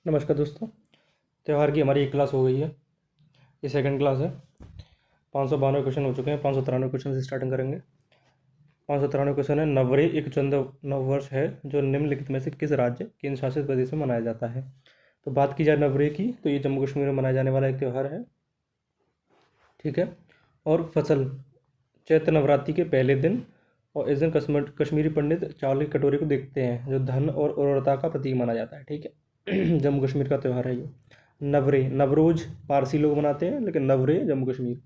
नमस्कार दोस्तों। त्यौहार की हमारी एक क्लास हो गई है। ये सेकंड क्लास है। 592 क्वेश्चन हो चुके हैं। 593 क्वेश्चन से स्टार्टिंग करेंगे। 593 क्वेश्चन है, नवरे एक चंद्र नववर्ष है जो निम्नलिखित में से किस राज्य केंद्र शासित प्रदेश में मनाया जाता है। तो बात की जाए नवरे की, तो ये जम्मू कश्मीर में मनाया जाने वाला एक त्यौहार है। ठीक है। और फसल चैत्र नवरात्रि के पहले दिन, और इस दिन कश्मीरी पंडित चावल की कटोरी को देखते हैं जो धन और उर्वरता का प्रतीक माना जाता है। ठीक है। जम्मू कश्मीर का त्यौहार है ये। नवरे, नवरोज पारसी लोग मनाते हैं, लेकिन नवरे जम्मू कश्मीर।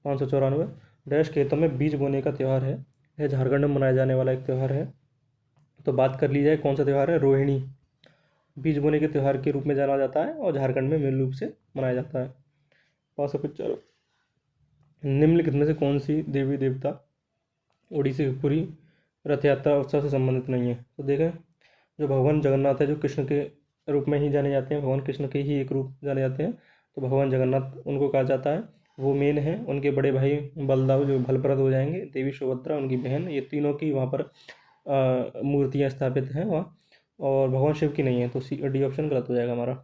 594, डैश खेतों में बीज बोने का त्यौहार है। यह झारखंड में मनाया जाने वाला एक त्यौहार है। तो बात कर ली जाए कौन सा त्यौहार है। रोहिणी बीज बोने के त्यौहार के रूप में जाना जाता है और झारखंड में मेन रूप से मनाया जाता है। 595, निम्नलिखित में से कौन सी देवी देवता उड़ीसी की पूरी रथ यात्रा उत्सव से संबंधित नहीं है। तो देखें, जो भगवान जगन्नाथ है, जो कृष्ण के रूप में ही जाने जाते हैं, भगवान कृष्ण के ही एक रूप जाने जाते हैं, तो भगवान जगन्नाथ उनको कहा जाता है। वो मेन है। उनके बड़े भाई बलदाव जो भलभद्र हो जाएंगे, देवी सुभद्रा उनकी बहन, ये तीनों की वहाँ पर मूर्तियाँ स्थापित हैं वहाँ। और भगवान शिव की नहीं है, तो डी ऑप्शन गलत हो जाएगा हमारा।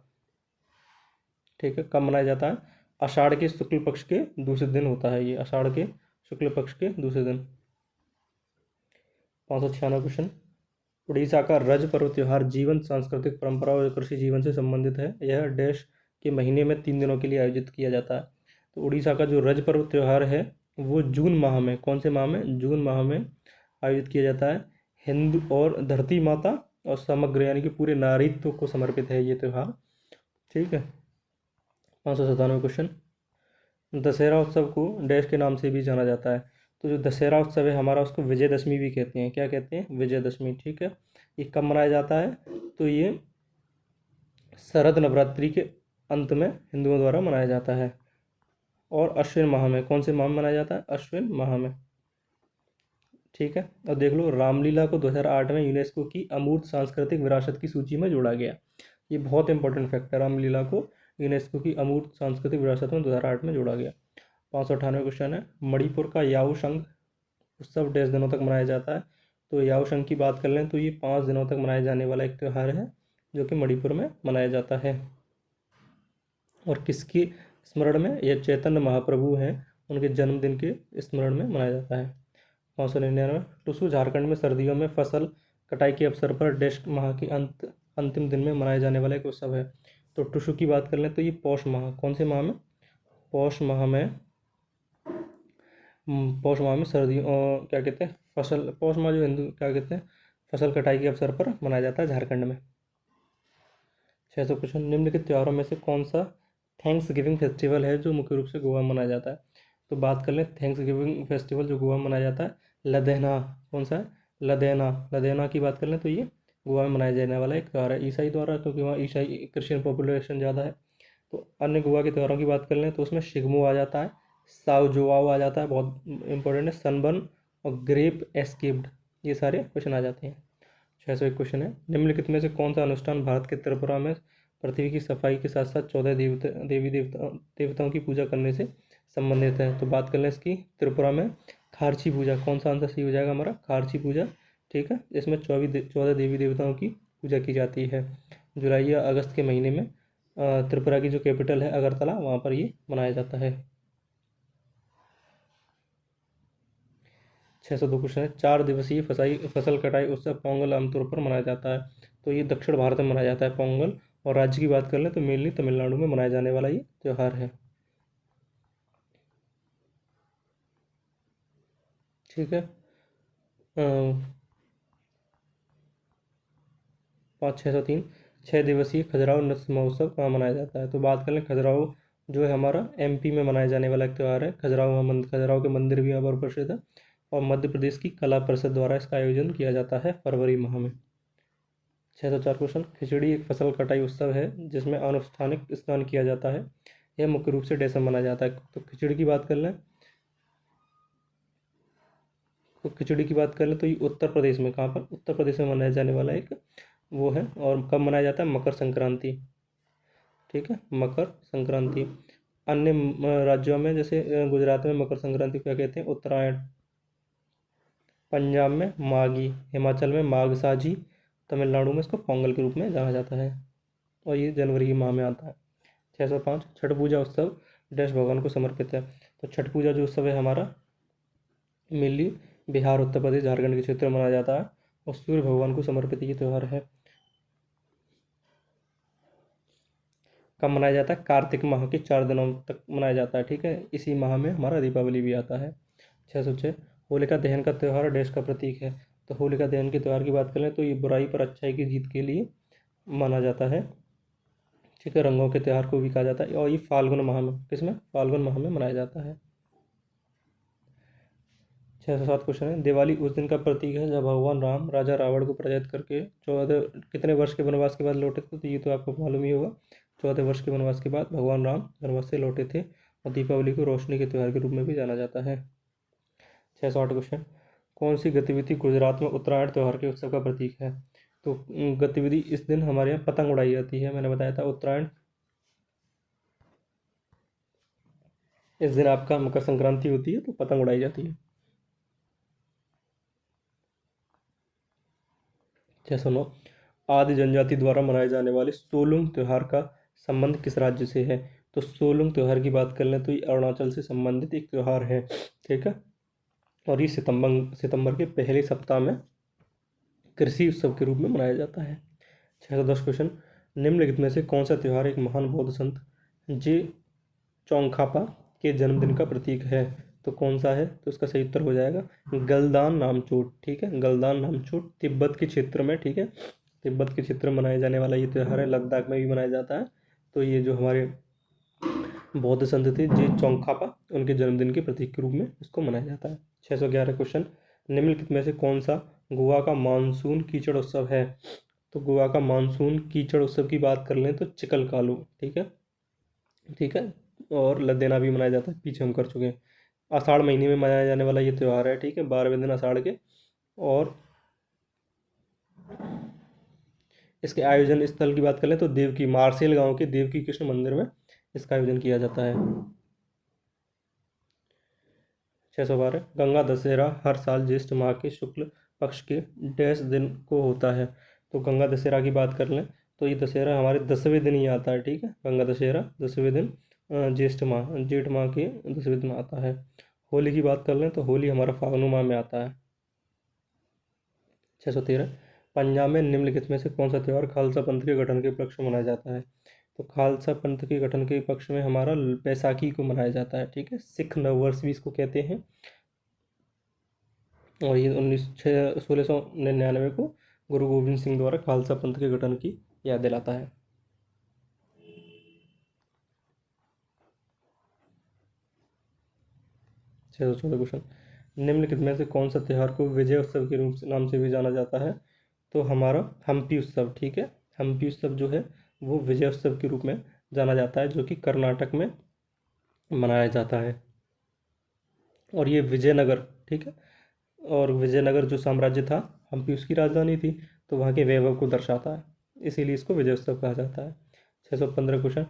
ठीक है। कब मनाया जाता है। आषाढ़ के शुक्ल पक्ष के दूसरे दिन होता है ये, आषाढ़ के शुक्ल पक्ष के दूसरे दिन। 596 क्वेश्चन, उड़ीसा का रज पर्व त्योहार जीवन सांस्कृतिक परंपरा और कृषि जीवन से संबंधित है। यह डैश के महीने में 3 दिनों के लिए आयोजित किया जाता है। तो उड़ीसा का जो रज पर्व त्यौहार है वो जून माह में, कौन से माह में, जून माह में आयोजित किया जाता है। हिंदू और धरती माता और समग्र यानी कि पूरे नारीत्व को समर्पित है ये त्यौहार। ठीक है। 597 क्वेश्चन, दशहरा उत्सव को डैश के नाम से भी जाना जाता है। तो जो दशहरा उत्सव है हमारा, उसको विजयदशमी भी कहते हैं। क्या कहते हैं, विजयदशमी। ठीक है। ये कब मनाया जाता है, तो ये शरद नवरात्रि के अंत में हिंदुओं द्वारा मनाया जाता है। और अश्विन माह में, कौन से माह में मनाया जाता है, अश्विन माह में। ठीक है। और देख लो, रामलीला को 2008 में यूनेस्को की अमूर्त सांस्कृतिक विरासत की सूची में जोड़ा गया। ये बहुत इंपॉर्टेंट फैक्ट है, रामलीला को यूनेस्को की अमूर्त सांस्कृतिक विरासत में 2008 में जोड़ा गया। 598 क्वेश्चन है, मणिपुर का याऊ शंख उत्सव डैश दिनों तक मनाया जाता है। तो याऊ शंख की बात कर लें तो ये 5 दिनों तक मनाया जाने वाला एक त्यौहार है जो कि मणिपुर में मनाया जाता है। और किसकी स्मरण में, यह चैतन्य महाप्रभु हैं, उनके जन्मदिन के स्मरण में मनाया जाता है। 599, टुसु झारखंड में सर्दियों में फसल कटाई के अवसर पर डैश माह के अंतिम दिन में मनाए जाने वाला एक उत्सव है। तो टुसु की बात कर लें तो ये पौष माह, कौन से माह में, पौष माह में, पौष माह में सर्दियों क्या कहते हैं, फसल, पौष माह जो हिंदू क्या कहते हैं, फसल कटाई के अवसर पर मनाया जाता है झारखंड में। 600 क्वेश्चन, निम्नलिखित त्योहारों में से कौन सा थैंक्स गिविंग फेस्टिवल है जो मुख्य रूप से गोवा में मनाया जाता है। तो बात कर लें थैंक्स गिविंग फेस्टिवल जो गोवा में मनाया जाता है, लदेना, कौन सा है, लदेना। लदेना की बात कर लें तो ये गोवा में मनाया जाने वाला एक त्यौहार है ईसाई द्वारा, क्योंकि वहाँ ईसाई क्रिश्चियन पॉपुलेशन ज़्यादा है। तो अन्य गोवा के त्योहारों की बात कर लें तो उसमें शिगमो आ जाता है, साउ जोआओ आ जाता है, बहुत इंपॉर्टेंट है, सनबर्न और ग्रेप एस्केप्ड, ये सारे क्वेश्चन आ जाते हैं। 601 क्वेश्चन है, निम्नलिखित में से कौन सा अनुष्ठान भारत के त्रिपुरा में पृथ्वी की सफाई के साथ साथ 14 देवी देवताओं की पूजा करने से संबंधित है। तो बात कर लें इसकी, त्रिपुरा में खारची पूजा, कौन सा आंसर सही हो जाएगा हमारा, खारची पूजा। ठीक है। इसमें 14 देवी देवताओं की पूजा की जाती है। जुलाई या अगस्त के महीने में त्रिपुरा की जो कैपिटल है अगरतला, वहाँ पर ये मनाया जाता है। 602 क्वेश्चन है, 4 दिवसीय फसल कटाई उत्सव पोंगल आमतौर पर मनाया जाता है। तो ये दक्षिण भारत में मनाया जाता है पोंगल। और राज्य की बात कर लें तो मेनली तमिलनाडु में मनाया जाने वाला ये त्यौहार है। ठीक है। 5603, 6 दिवसीय खजुराहो नृत्य महोत्सव कहाँ मनाया जाता है। तो बात कर लें, खजुराहो जो है हमारा एमपी में मनाया जाने वाला एक त्यौहार है। खजुराहो के मंदिर भी यहाँ पर प्रसिद्ध है। और मध्य प्रदेश की कला परिषद द्वारा इसका आयोजन किया जाता है फरवरी माह में। 604 क्वेश्चन, खिचड़ी एक फसल कटाई उत्सव है जिसमें अनुष्ठानिक स्नान किया जाता है। यह मुख्य रूप से डैश में मनाया जाता है। तो खिचड़ी की बात कर लें, तो खिचड़ी की बात कर लें तो ये उत्तर प्रदेश में, कहाँ पर, उत्तर प्रदेश में मनाया जाने वाला एक वो है। और कब मनाया जाता है, मकर संक्रांति। ठीक है, मकर संक्रांति। अन्य राज्यों में जैसे गुजरात में मकर संक्रांति को क्या कहते हैं, उत्तरायण। पंजाब में माघी, हिमाचल में माघ साझी, तमिलनाडु में इसको पोंगल के रूप में जाना जाता है। और ये जनवरी के माह में आता है। 605 छठ पूजा उत्सव डैश भगवान को समर्पित है। तो छठ पूजा जो उत्सव है हमारा मेनली बिहार, उत्तर प्रदेश, झारखंड के क्षेत्र में मनाया जाता है और सूर्य भगवान को समर्पित ये त्यौहार है। कब मनाया जाता है? कार्तिक माह के 4 दिनों तक मनाया जाता है, ठीक है। इसी माह में हमारा दीपावली भी आता है। 606 होलिका दहन का त्यौहार डैश का प्रतीक है। तो होलिका दहन के त्यौहार की बात करें तो ये बुराई पर अच्छाई की जीत के लिए माना जाता है, ठीक है। रंगों के त्यौहार को भी कहा जाता है और ये फाल्गुन माह में, किसमें? फाल्गुन माह में मनाया जाता है। 607 क्वेश्चन है, दिवाली उस दिन का प्रतीक है जब भगवान राम राजा रावण को पराजित करके 14 कितने वर्ष के वनवास के बाद लौटे थे? तो ये तो आपको मालूम ही होगा। 14 वर्ष के वनवास के बाद भगवान राम वनवास से लौटे थे और दीपावली को रोशनी के त्यौहार के रूप में भी जाना जाता है। 608 क्वेश्चन, कौन सी गतिविधि गुजरात में उत्तरायण त्यौहार के उत्सव का प्रतीक है? तो गतिविधि इस दिन हमारे यहाँ पतंग उड़ाई जाती है। मैंने बताया था उत्तरायण, इस दिन आपका मकर संक्रांति होती है तो पतंग उड़ाई जाती है। 609 आदि जनजाति द्वारा मनाए जाने वाले सोलुंग त्यौहार का संबंध किस राज्य से है? तो सोलुंग त्यौहार की बात कर लें तो ये अरुणाचल से संबंधित एक त्यौहार है, ठीक है। और ये सितंबर के पहले सप्ताह में कृषि उत्सव के रूप में मनाया जाता है। 610 क्वेश्चन, निम्नलिखित में से कौन सा त्यौहार एक महान बौद्ध संत जे चौंगखापा के जन्मदिन का प्रतीक है? तो कौन सा है? तो इसका सही उत्तर हो जाएगा गलदान नामचूट, ठीक है। गलदान नामचूट तिब्बत के क्षेत्र में, ठीक है, तिब्बत के क्षेत्र में मनाया जाने वाला ये त्यौहार है। लद्दाख में भी मनाया जाता है। तो ये जो हमारे बौद्ध संत थे जे चौंगखापा, उनके जन्मदिन के प्रतीक के रूप में इसको मनाया जाता है। 611 क्वेश्चन, निम्नलिखित में से कौन सा गोवा का मानसून कीचड़ उत्सव है? तो गोवा का मानसून कीचड़ उत्सव की बात कर लें तो चिकलकालू, ठीक है, ठीक है। और लद्देना भी मनाया जाता है, पीछे हम कर चुके हैं। आषाढ़ महीने में मनाया जाने वाला ये त्यौहार है, ठीक है, 12वें दिन आषाढ़ के। और इसके आयोजन स्थल की बात कर लें तो देवकी मार्सेल गांव के देवकी कृष्ण मंदिर में इसका आयोजन किया जाता है। 612 गंगा दशहरा हर साल ज्येष्ठ माह के शुक्ल पक्ष के डैश दिन को होता है। तो गंगा दशहरा की बात कर लें तो ये दशहरा हमारे 10वें दिन ही आता है, ठीक है। गंगा दशहरा 10वें दिन जेठ माह के 10वें दिन आता है। होली की बात कर लें तो होली हमारा फागुन माह में आता है। 613 पंजाब में निम्नलिखित में से कौन सा त्यौहार खालसा पंथ के गठन के पक्ष में मनाया जाता है? तो खालसा पंथ के गठन के पक्ष में हमारा बैसाखी को मनाया जाता है, ठीक है। सिख नववर्ष भी इसको कहते हैं। और ये 1699 को गुरु गोविंद सिंह द्वारा खालसा पंथ के गठन की याद दिलाता है। 614 क्वेश्चन, निम्नलिखित में से कौन सा त्यौहार को विजय उत्सव के रूप से नाम से भी जाना जाता है? तो हमारा हम्पी उत्सव, ठीक है। हम्पी उत्सव जो है वो विजय उत्सव के रूप में जाना जाता है, जो कि कर्नाटक में मनाया जाता है। और ये विजयनगर, ठीक है, और विजयनगर जो साम्राज्य था, हम्पी उसकी राजधानी थी, तो वहाँ के वैभव को दर्शाता है, इसीलिए इसको विजय उत्सव कहा जाता है। 615 क्वेश्चन,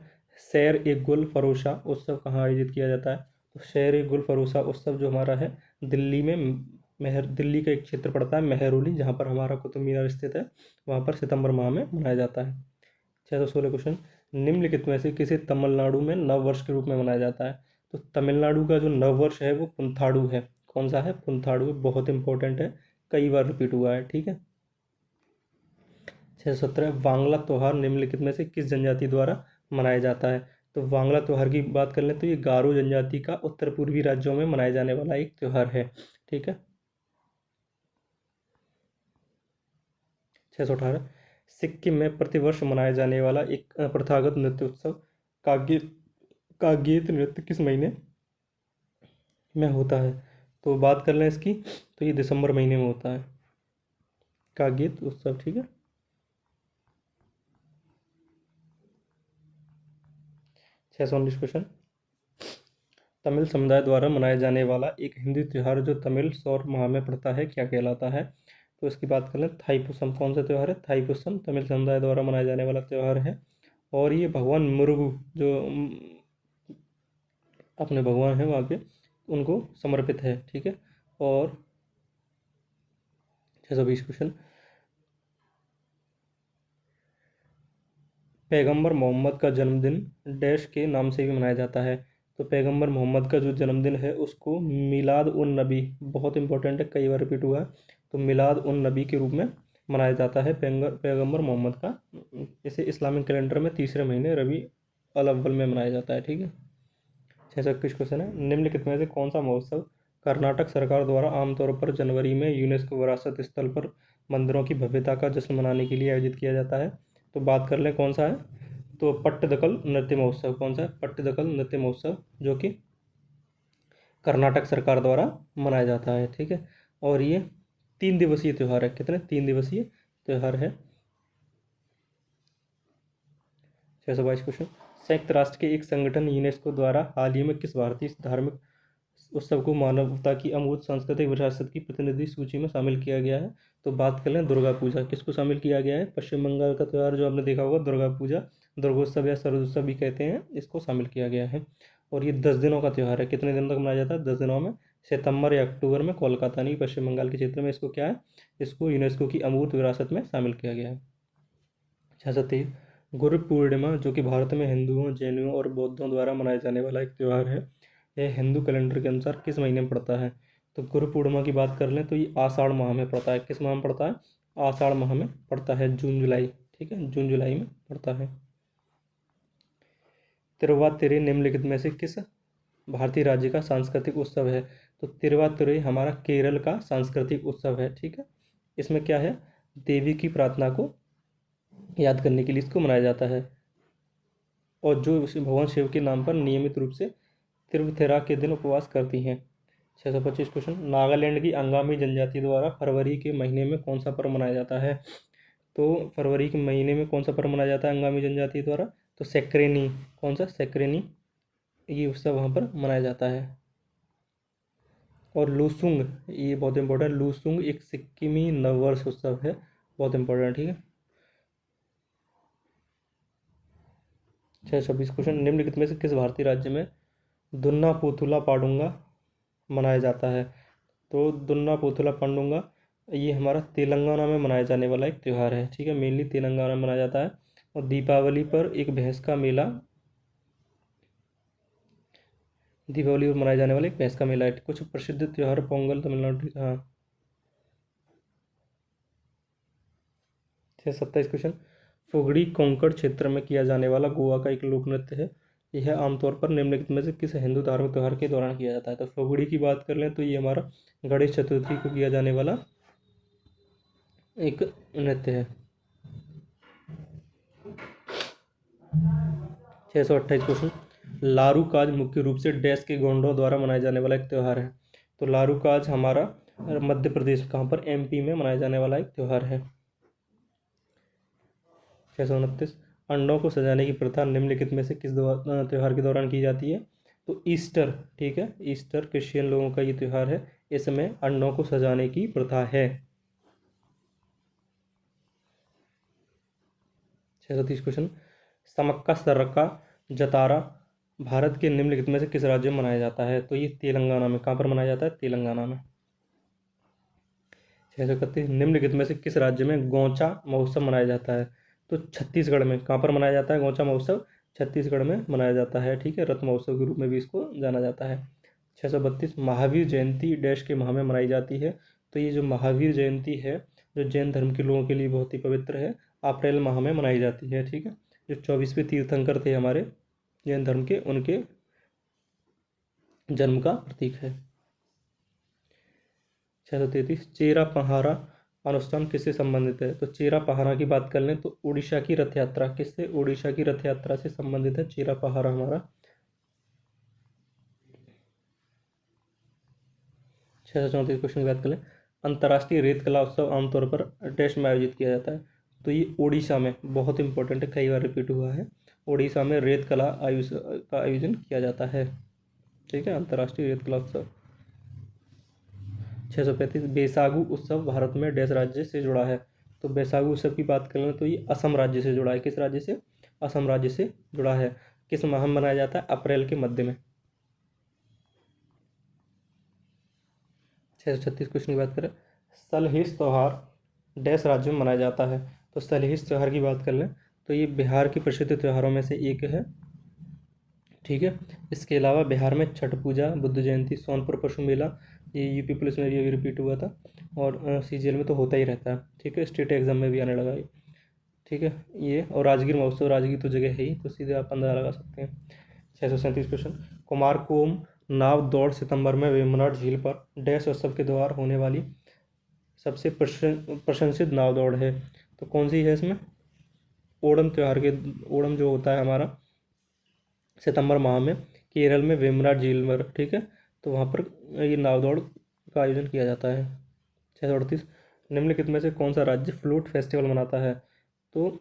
सैर ए गुल फरोशा उत्सव कहाँ आयोजित किया जाता है? तो सैर ए गुल फरोशा उत्सव जो हमारा है दिल्ली में दिल्ली का एक क्षेत्र पड़ता है मेहरौली, जहाँ पर हमारा कुतुब मीनार स्थित है, वहाँ पर सितंबर माह में मनाया जाता है। 616 क्वेश्चन, निम्नलिखित में से किसे तमिलनाडु में नव वर्ष के रूप में मनाया जाता है? तो तमिलनाडु का जो नव वर्ष है वो पुंथाडु है। कौन सा है? पुंथाडु, बहुत इंपॉर्टेंट है, कई बार रिपीट हुआ है, ठीक है। 617 वांगला त्यौहार निम्नलिखित में से किस जनजाति द्वारा मनाया जाता है? तो वांगला त्यौहार की बात कर लें तो ये गारो जनजाति का उत्तर पूर्वी राज्यों में मनाया जाने वाला एक त्यौहार है, ठीक है। 618 सिक्किम में प्रतिवर्ष मनाया जाने वाला एक प्रथागत नृत्य उत्सव कागीत कागीत नृत्य किस महीने में होता है? तो बात कर लें इसकी तो ये दिसंबर महीने में होता है, कागीत उत्सव, ठीक है। 619 क्वेश्चन, तमिल समुदाय द्वारा मनाया जाने वाला एक हिंदू त्यौहार जो तमिल सौर माह में पड़ता है क्या कहलाता है? तो इसकी बात कर लें थाईपुसम। कौन सा त्यौहार है? थाईपुसम तमिल समुदाय द्वारा मनाया जाने वाला त्यौहार है। और ये भगवान मुरुगु जो अपने भगवान हैं वहाँ के, उनको समर्पित है, ठीक है। और 620 क्वेश्चन, पैगंबर मोहम्मद का जन्मदिन डैश के नाम से भी मनाया जाता है। तो पैगंबर मोहम्मद का जो जन्मदिन है उसको मिलाद उन नबी, बहुत इंपॉर्टेंट है, कई बार रिपीट हुआ है, तो मिलाद उन नबी के रूप में मनाया जाता है पैगंबर मोहम्मद का। इसे इस्लामिक कैलेंडर में तीसरे महीने रबी अल अव्वल में मनाया जाता है। ठीक है। 621 क्वेश्चन है, निम्नलिखित में से कौन सा महोत्सव कर्नाटक सरकार द्वारा आमतौर पर जनवरी में यूनेस्को विरासत स्थल पर मंदिरों की भव्यता का जश्न मनाने के लिए आयोजित किया जाता है। तो बात कर लें कौन सा है, तो पट्टदकल नृत्य महोत्सव। कौन सा है? पट्टदकल नृत्य महोत्सव, जो कि कर्नाटक सरकार द्वारा मनाया जाता है। ठीक है। और ये 3 दिवसीय त्यौहार है। कितने? 3 दिवसीय त्यौहार है। 622 क्वेश्चन, संयुक्त राष्ट्र के एक संगठन यूनेस्को द्वारा हाल ही में किस भारतीय धार्मिक उत्सव को मानवता की अमूर्त सांस्कृतिक विरासत की प्रतिनिधि सूची में शामिल किया गया है? तो बात कर लें दुर्गा पूजा। किसको शामिल किया गया है? पश्चिम बंगाल का त्यौहार जो आपने देखा होगा दुर्गा पूजा, दुर्गोत्सव या शरदोत्सव भी कहते हैं, इसको शामिल किया गया है। और ये 10 दिनों का त्यौहार है। कितने दिन तक मनाया जाता है? 10 दिनों में। सितंबर या अक्टूबर में कोलकाता नहीं, पश्चिम बंगाल के क्षेत्र में इसको क्या है, इसको यूनेस्को की अमूर्त विरासत में शामिल किया गया है। 623, गुरु पूर्णिमा, जो कि भारत में हिंदुओं, जैनियों और बौद्धों द्वारा मनाया जाने वाला एक त्यौहार है, यह हिंदू कैलेंडर के अनुसार किस महीने में पड़ता है? तो गुरु पूर्णिमा की बात कर लें तो ये आषाढ़ माह में पड़ता है। किस माह में पड़ता है? आषाढ़ माह में पड़ता है, जून जुलाई। ठीक है, जून जुलाई में पड़ता है। तिरुवातिरे निम्नलिखित में से किस भारतीय राज्य का सांस्कृतिक उत्सव है? तो तिरुवातिरे हमारा केरल का सांस्कृतिक उत्सव है। ठीक है। इसमें क्या है, देवी की प्रार्थना को याद करने के लिए इसको मनाया जाता है, और जो भगवान शिव के नाम पर नियमित रूप से तिरुवथिरा के दिन उपवास करती हैं। 625 क्वेश्चन, नागालैंड की अंगामी जनजाति द्वारा फरवरी के महीने में कौन सा पर्व मनाया जाता है? तो फरवरी के महीने में कौन सा पर्व मनाया जाता है अंगामी जनजाति द्वारा? तो सेक्रेनी। कौन सा? सेक्रेनी, ये उत्सव वहाँ पर मनाया जाता है। और लूसुंग, ये बहुत इंपॉर्टेंट, लूसुंग एक सिक्किमी नववर्ष उत्सव है, बहुत इंपॉर्टेंट। ठीक है। 626 क्वेश्चन, निम्नलिखित में से किस भारतीय राज्य में दुन्ना पोथुला पाडुंगा मनाया जाता है? तो दुन्ना पोथुला पांडुंगा ये हमारा तेलंगाना में मनाया जाने वाला एक त्यौहार है। ठीक है, मेनली तेलंगाना में मनाया जाता है। और दीपावली पर एक भैंस का मेला, दीपावली पर मनाया जाने वाला एक भैंस का मेला है। कुछ प्रसिद्ध त्यौहार, पोंगल तमिलनाडु। हाँ। 627 क्वेश्चन, फुगड़ी कोंकण क्षेत्र में किया जाने वाला गोवा का एक लोक नृत्य है। यह आमतौर पर निम्नलिखित में से किस हिंदू धार्मिक त्यौहार के दौरान किया जाता है? तो फुगड़ी की बात कर लें तो ये हमारा गणेश चतुर्थी को किया जाने वाला एक नृत्य है। 628 क्वेश्चन, लारू काज मुख्य रूप से डैश के गोंडों द्वारा मनाया जाने वाला एक त्यौहार है। तो लारू काज हमारा मध्य प्रदेश, कहाँ पर? एमपी में मनाया जाने वाला एक त्यौहार है। 629, अंडों को सजाने की प्रथा निम्नलिखित में से किस त्यौहार के दौरान की जाती है? तो ईस्टर। ठीक है, ईस्टर क्रिश्चियन लोगों का ये त्यौहार है, इसमें अंडों को सजाने की प्रथा है। 630 क्वेश्चन, समक्का सरका जतारा भारत के निम्नलिखित में से किस राज्य में मनाया जाता है? तो ये तेलंगाना में। कहाँ पर मनाया जाता है? तेलंगाना में। 631, निम्नलिखित में से किस राज्य में गौचा महोत्सव मनाया जाता है? तो छत्तीसगढ़ में। कहाँ पर मनाया जाता है गौचा महोत्सव? छत्तीसगढ़ में मनाया जाता है। ठीक है, रथ महोत्सव के रूप में भी इसको जाना जाता है। 632, महावीर जयंती डैश के माह में मनाई जाती है? तो ये जो महावीर जयंती है, जो जैन धर्म के लोगों के लिए बहुत ही पवित्र है, अप्रैल माह में मनाई जाती है। ठीक है, जो 24वें तीर्थंकर थे हमारे जैन धर्म के, उनके जन्म का प्रतीक है। 633, चेरा पहारा अनुष्ठान किससे संबंधित है? तो चेरा पहारा की बात कर लें तो उड़ीसा की रथ यात्रा। किससे? उड़ीसा की रथ यात्रा से संबंधित है चेरा पहारा हमारा। 634 क्वेश्चन की बात करें, अंतर्राष्ट्रीय रेत कला उत्सव आमतौर पर डैश में आयोजित किया जाता है? तो ये उड़ीसा में, बहुत इंपॉर्टेंट है, कई बार रिपीट हुआ है, उड़ीसा में रेत कला का आयोजन किया जाता है। ठीक है, अंतर्राष्ट्रीय रेत कला उत्सव। 635, बैसागु उत्सव भारत में डैश राज्य से जुड़ा है? तो बैसागु उत्सव की बात करें तो ये असम राज्य से जुड़ा है। किस राज्य से? असम राज्य से जुड़ा है। किस माह में मनाया जाता है? अप्रैल के मध्य में। 636 क्वेश्चन की बात करें, सलहेस त्यौहार डैश राज्य में मनाया जाता है? तो सलहेस त्यौहार की बात कर लें तो ये बिहार के प्रसिद्ध त्योहारों में से एक है, ठीक है। इसके अलावा बिहार में छठ पूजा, बुद्ध जयंती, सोनपुर पशु मेला, ये यूपी पुलिस में ये रिपीट हुआ था, और सीजीएल में तो होता ही रहता है, ठीक है। स्टेट एग्जाम में भी आने लगा ये, ठीक है। ये और राजगीर महोत्सव, राजगीर तो जगह है ही, तो सीधे आप 15 लगा सकते हैं। 637 क्वेश्चन, कुमारकोम नाव दौड़ सितंबर में वेम्बनाड झील पर डैश उत्सव के दौरान होने वाली सबसे प्रशंसित नाव दौड़ है, तो कौन सी है इसमें? ओणम त्यौहार के, ओणम जो होता है हमारा सितंबर माह में केरल में वेम्बनाड झील पर, ठीक है। तो वहाँ पर ये नाव दौड़ का आयोजन किया जाता है। 638, निम्नलिखित में से कौन सा राज्य फ्लूट फेस्टिवल मनाता है? तो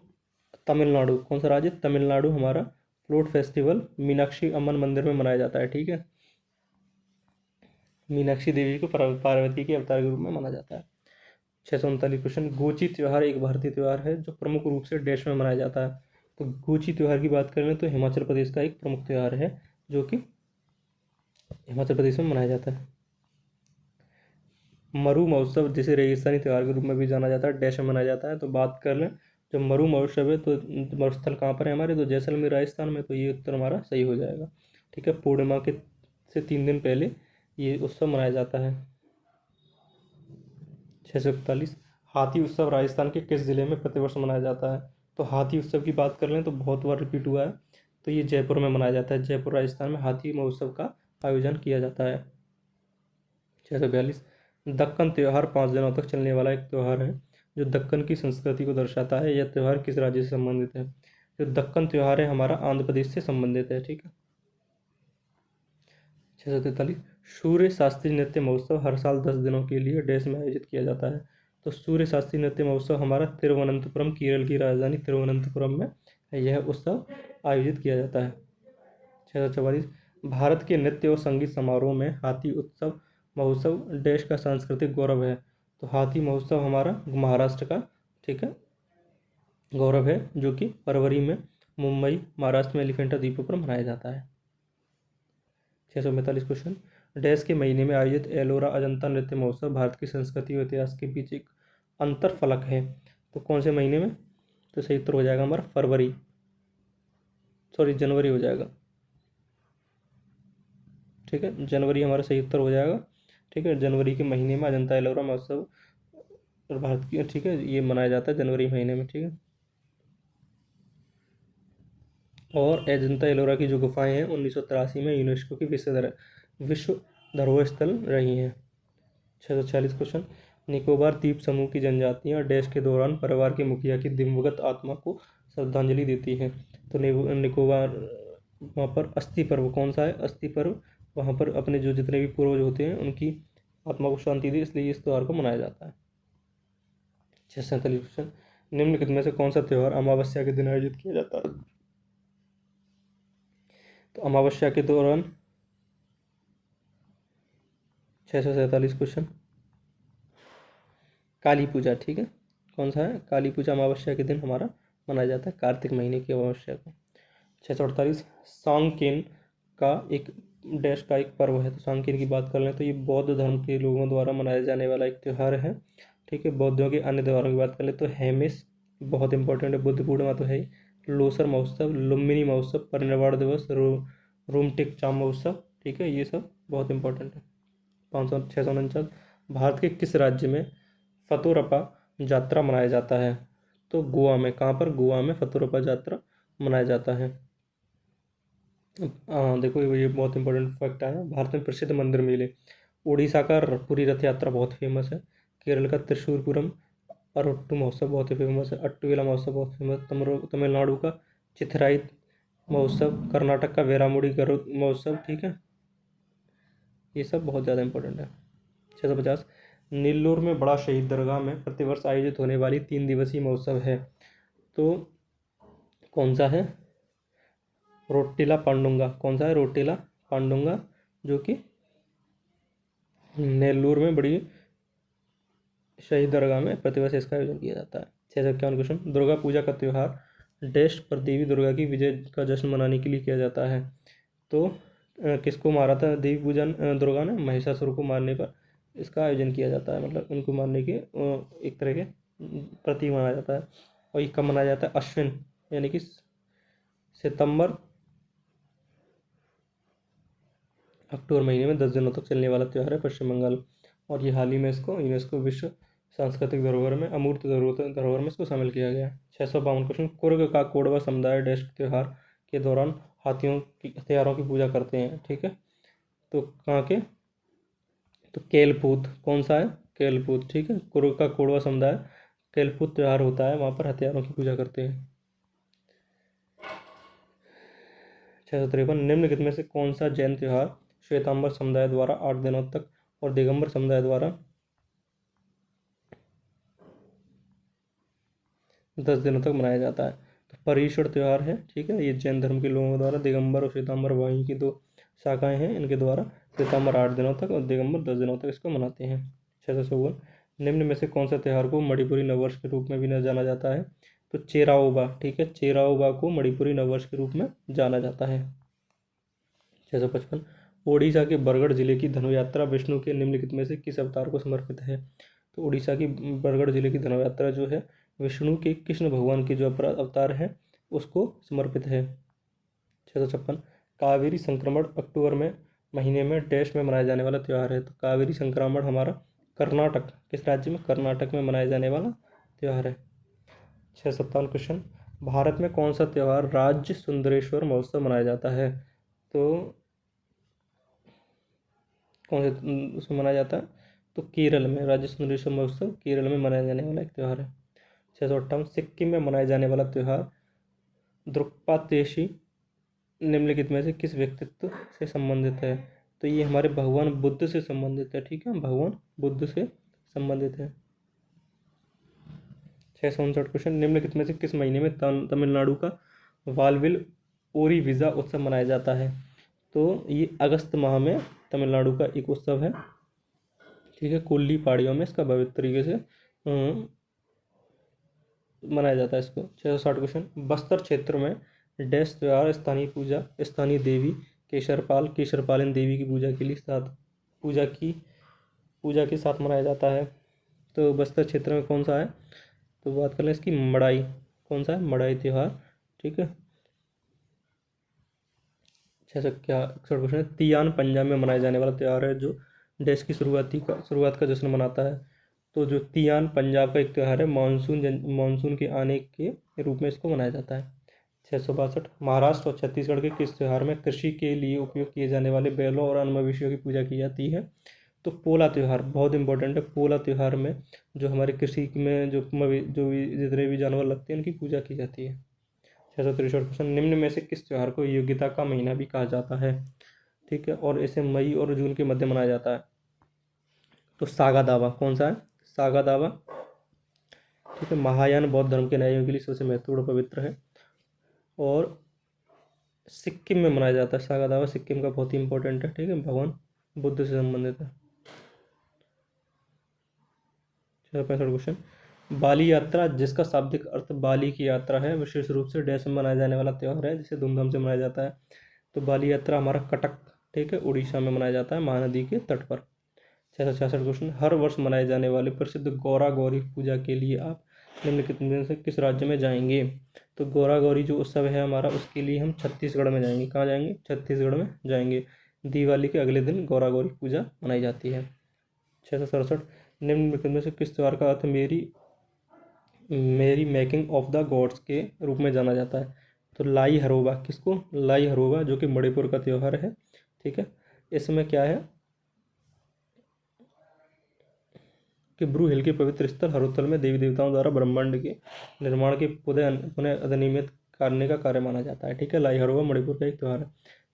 तमिलनाडु। कौन सा राज्य? तमिलनाडु हमारा फ्लूट फेस्टिवल मीनाक्षी अम्मन मंदिर में मनाया जाता है, ठीक है। मीनाक्षी देवी को पार्वती के अवतार के रूप में माना जाता है। 639 क्वेश्चन, गोची त्यौहार एक भारतीय त्यौहार है जो प्रमुख रूप से देश में मनाया जाता है। तो गोची त्यौहार की बात करें तो हिमाचल प्रदेश का एक प्रमुख त्यौहार है जो कि हिमाचल प्रदेश में मनाया जाता है। मरु महोत्सव जिसे रेगिस्तानी त्यौहार के रूप में भी जाना जाता है, डैश में मनाया जाता है। तो बात कर लें, जब मरु महोत्सव है तो मरुस्थल कहाँ पर है हमारे? तो जैसलमेर राजस्थान में, तो ये उत्तर हमारा सही हो जाएगा, ठीक है। पूर्णिमा के से 3 दिन पहले ये उत्सव मनाया जाता है। 641, हाथी उत्सव राजस्थान के किस जिले में प्रतिवर्ष मनाया जाता है? तो हाथी उत्सव की बात कर लें तो बहुत बार रिपीट हुआ है, तो ये जयपुर में मनाया जाता है। जयपुर राजस्थान में हाथी महोत्सव का आयोजन किया जाता है। 642, दक्कन त्यौहार 5 दिनों तक चलने वाला एक त्यौहार है जो दक्कन की संस्कृति को दर्शाता है। यह त्यौहार किस राज्य से संबंधित है? जो दक्कन त्यौहार है हमारा आंध्र प्रदेश से संबंधित है, ठीक है। 643, सूर्य शास्त्रीय नृत्य महोत्सव हर साल 10 दिनों के लिए डैश में आयोजित किया जाता है। तो सूर्य शास्त्रीय नृत्य महोत्सव हमारा तिरुवनंतपुरम, केरल की राजधानी तिरुवनंतपुरम में यह उत्सव आयोजित किया जाता है। 644, भारत के नृत्य और संगीत समारोह में हाथी उत्सव महोत्सव देश का सांस्कृतिक गौरव है। तो हाथी महोत्सव हमारा महाराष्ट्र का, ठीक है, गौरव है, जो कि फरवरी में मुंबई महाराष्ट्र में एलिफेंटा द्वीप पर मनाया जाता है। 645 क्वेश्चन, डैश के महीने में आयोजित एलोरा अजंता नृत्य महोत्सव भारत की संस्कृति और इतिहास के बीच एक अंतर फलक है। तो कौन से महीने में? तो सही उत्तर हो जाएगा हमारा फरवरी, सॉरी जनवरी हो जाएगा, ठीक है। जनवरी हमारा सही उत्तर हो जाएगा, ठीक है। जनवरी के महीने में अजंता एलोरा महोत्सव भारत की, ठीक है, ये मनाया जाता है जनवरी महीने में, ठीक है। और अजंता एलोरा की जो गुफाएं हैं 1983 में यूनेस्को की विश्व धरोहर स्थल रही हैं। 646 क्वेश्चन, निकोबार द्वीप समूह की जनजातियां डैश के दौरान परिवार के मुखिया की दिवंगत आत्मा को श्रद्धांजलि देती हैं। तो निकोबार वहाँ पर अस्थि पर्व कौन सा है? अस्थि पर्व, वहाँ पर अपने जो जितने भी पूर्वज होते हैं उनकी आत्मा को शांति दी, इसलिए इस त्यौहार को मनाया जाता है। 647 क्वेश्चन, निम्नलिखित में से कौन सा त्यौहार अमावस्या के दिन आयोजित किया जाता है? तो अमावस्या के दौरान 647 क्वेश्चन, काली पूजा, ठीक है। कौन सा है? काली पूजा अमावस्या के दिन हमारा मनाया जाता है, कार्तिक महीने की अमावस्या को। 648, सांकेन का एक डैश का एक पर्व है। तो सांकेन की बात कर लें तो ये बौद्ध धर्म के लोगों द्वारा मनाया जाने वाला एक त्यौहार है, ठीक है। बौद्धों के अन्य त्योहारों की बात कर लें तो हेमिस बहुत इंपॉर्टेंट है, बुद्ध पूर्णिमा तो है ही, लोसर महोत्सव, लुम्बिनी महोत्सव, परिनिर्वाण दिवस, रोमटिक चाम महोत्सव, ठीक है, ये सब बहुत इंपॉर्टेंट है। 649, भारत के किस राज्य में फतोरपा यात्रा मनाया जाता है? तो गोवा में। कहाँ पर? गोवा में फतोरपा यात्रा मनाया जाता है। देखो ये बहुत इंपॉर्टेंट फैक्ट है। भारत में प्रसिद्ध मंदिर मेले, उड़ीसा का पुरी रथ यात्रा बहुत फेमस है, केरल का त्रिशूरपुरम अरोट्टू महोत्सव बहुत ही फेमस है, अट्टुवेला महोत्सव बहुत फेमस, तमिलनाडु का चिथिराई महोत्सव, कर्नाटक का वेरामुडी गरुड़ महोत्सव, ठीक है, ये सब बहुत ज़्यादा इंपॉर्टेंट है। 650, नेल्लोर में बड़ा शहीद दरगाह में प्रतिवर्ष आयोजित होने वाली 3 दिवसीय महोत्सव है। तो कौन सा है? रोटिला पांडुंगा। कौन सा है? रोटिला पांडुंगा, जो कि नेल्लोर में बड़ी शहीद दरगाह में प्रतिवर्ष इसका आयोजन किया जाता है। 651 क्वेश्चन, दुर्गा पूजा का त्यौहार डैश पर देवी दुर्गा की विजय का जश्न मनाने के लिए किया जाता है। तो किसको मारा था देवी पूजन दुर्गा ने? महिषासुर को मारने पर इसका आयोजन किया जाता है, मतलब उनको मारने के एक तरह के प्रतीक मनाया जाता है। और ये कब मनाया जाता है? अश्विन यानी कि सितंबर अक्टूबर महीने में 10 दिनों तक चलने वाला त्यौहार है पश्चिम बंगाल। और ये हाल ही में इसको यूनेस्को विश्व सांस्कृतिक धरोहर में अमूर्त धरोहर में इसको शामिल किया गया। 652 क्वेश्चन, कुर्ग का कोडवा समुदाय डैश त्योहार के दौरान हाथियों की हथियारों की पूजा करते हैं। ठीक है, तो कहाँ के, तो केलपूत, कौन सा है, केलपूत। ठीक है, कुर्ग का कोडवा समुदाय केलपूत त्यौहार होता है, वहाँ पर हथियारों की पूजा करते हैं। 653, निम्नलिखित में से कौन सा जैन त्यौहार श्वेतांबर समुदाय द्वारा 8 दिनों तक और दिगंबर समुदाय द्वारा 10 दिनों तक मनाया जाता है? तो पर्युषण त्यौहार है। ठीक है, ये जैन धर्म के लोगों द्वारा, दिगंबर और श्वेतांबर वहीं की दो शाखाएं हैं, इनके द्वारा श्वेतांबर 8 दिनों तक और दिगंबर 10 दिनों तक इसको मनाते हैं। 654, निम्न में से कौन सा त्यौहार को मणिपुरी नववर्ष के रूप में भी जाना जाता है? तो चेराओबा। ठीक है, चेराओबा को मणिपुरी नववर्ष के रूप में जाना जाता है। 655, ओडिशा के बरगढ़ जिले की धनु यात्रा विष्णु के निम्नलिखित में से किस अवतार को समर्पित है? तो उड़ीसा की बरगढ़ जिले की धनु यात्रा जो है विष्णु के कृष्ण भगवान के जो अवतार है उसको समर्पित है। 656, कावेरी संक्रमण अक्टूबर में महीने में डैश में मनाया जाने वाला त्यौहार है? तो कावेरी संक्रमण हमारा कर्नाटक, किस राज्य में, कर्नाटक में मनाया जाने वाला त्यौहार है। 657 क्वेश्चन, भारत में कौन सा त्यौहार राज्य सुंदरेश्वर महोत्सव मनाया जाता है? तो कौन से उसमें मनाया जाता है? तो केरल में राज्य सुंदरेश्वर महोत्सव केरल में मनाया जाने वाला एक त्यौहार है। 658, सिक्किम में मनाया जाने वाला त्यौहार द्रुक्पातेशी निम्नलिखित में से किस व्यक्तित्व से संबंधित है? तो ये हमारे भगवान बुद्ध से संबंधित है। ठीक है, भगवान बुद्ध से संबंधित है। 659 क्वेश्चन, निम्नलिखित में से किस महीने में तमिलनाडु का वालविल ओरीविजा उत्सव मनाया जाता है? तो ये अगस्त माह में तमिलनाडु का एक उत्सव है। ठीक है, कोल्ली पहाड़ियों में इसका भव्य तरीके से मनाया जाता है इसको। 660 क्वेश्चन, बस्तर क्षेत्र में डैश त्योहार स्थानीय पूजा स्थानीय देवी केशरपालिन देवी की पूजा के साथ मनाया जाता है? तो बस्तर क्षेत्र में कौन सा है? तो बात कर लें इसकी मड़ाई, कौन सा है, मड़ाई त्यौहार। ठीक है, 661 क्वेश्चन, तियान पंजाब में मनाया जाने वाला त्यौहार है जो डैश की शुरुआत का जश्न मनाता है? तो जो तियान पंजाब का एक त्यौहार है, मानसून के आने के रूप में इसको मनाया जाता है। 662, महाराष्ट्र और छत्तीसगढ़ के किस त्यौहार में कृषि के लिए उपयोग किए जाने वाले बैलों और अन्य मवेशियों की पूजा की जाती है? तो पोला त्यौहार बहुत इंपॉर्टेंट है। पोला त्यौहार में जो हमारे कृषि में जो भी जितने भी जानवर लगते हैं उनकी पूजा की जाती है। 663 क्वेश्चन, निम्न में से किस त्यौहार को योग्यता का महीना भी कहा जाता है? ठीक है, और इसे मई और जून के मध्य मनाया जाता है? तो सागा दावा, कौन सा है, सागा दावा। ठीक है, महायान बौद्ध धर्म के न्यायों के लिए सबसे महत्वपूर्ण पवित्र है और सिक्किम में मनाया जाता है। सागा दावा सिक्किम का बहुत ही इंपॉर्टेंट है। ठीक है, भगवान बुद्ध से संबंधित है। 665 क्वेश्चन, बाली यात्रा जिसका शाब्दिक अर्थ बाली की यात्रा है विशेष रूप से डैश में मनाया जाने वाला त्यौहार है जिसे धूमधाम से मनाया जाता है? तो बाली यात्रा हमारा कटक, ठीक है, उड़ीसा में मनाया जाता है महानदी के तट पर। 666 क्वेश्चन, हर वर्ष मनाए जाने वाले प्रसिद्ध गौरा गौरी पूजा के लिए आप निम्नलिखित में से किस राज्य में जाएंगे? तो गौरा गौरी जो उत्सव है हमारा उसके लिए हम छत्तीसगढ़ में जाएंगे। कहाँ जाएंगे? छत्तीसगढ़ में जाएंगे। दिवाली के अगले दिन गौरा गौरी पूजा मनाई जाती है। 667, निम्नलिखित में से किस त्यौहार का अर्थ मेरी मेकिंग ऑफ द गॉड्स के रूप में जाना जाता है? तो लाई हरोबा, किसको? लाई हरोबा जो कि मणिपुर का त्यौहार है। ठीक है, इसमें क्या है कि ब्रू हिल के पवित्र स्थल हरोत्तल में देवी देवताओं द्वारा ब्रह्मांड के निर्माण के पुनः अधिनियमित करने का कार्य माना जाता है। ठीक है, लाई हरोबा मणिपुर का एक त्यौहार है।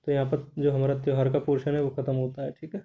तो यहाँ पर जो हमारा त्यौहार का पोर्शन है वो खत्म होता है। ठीक है।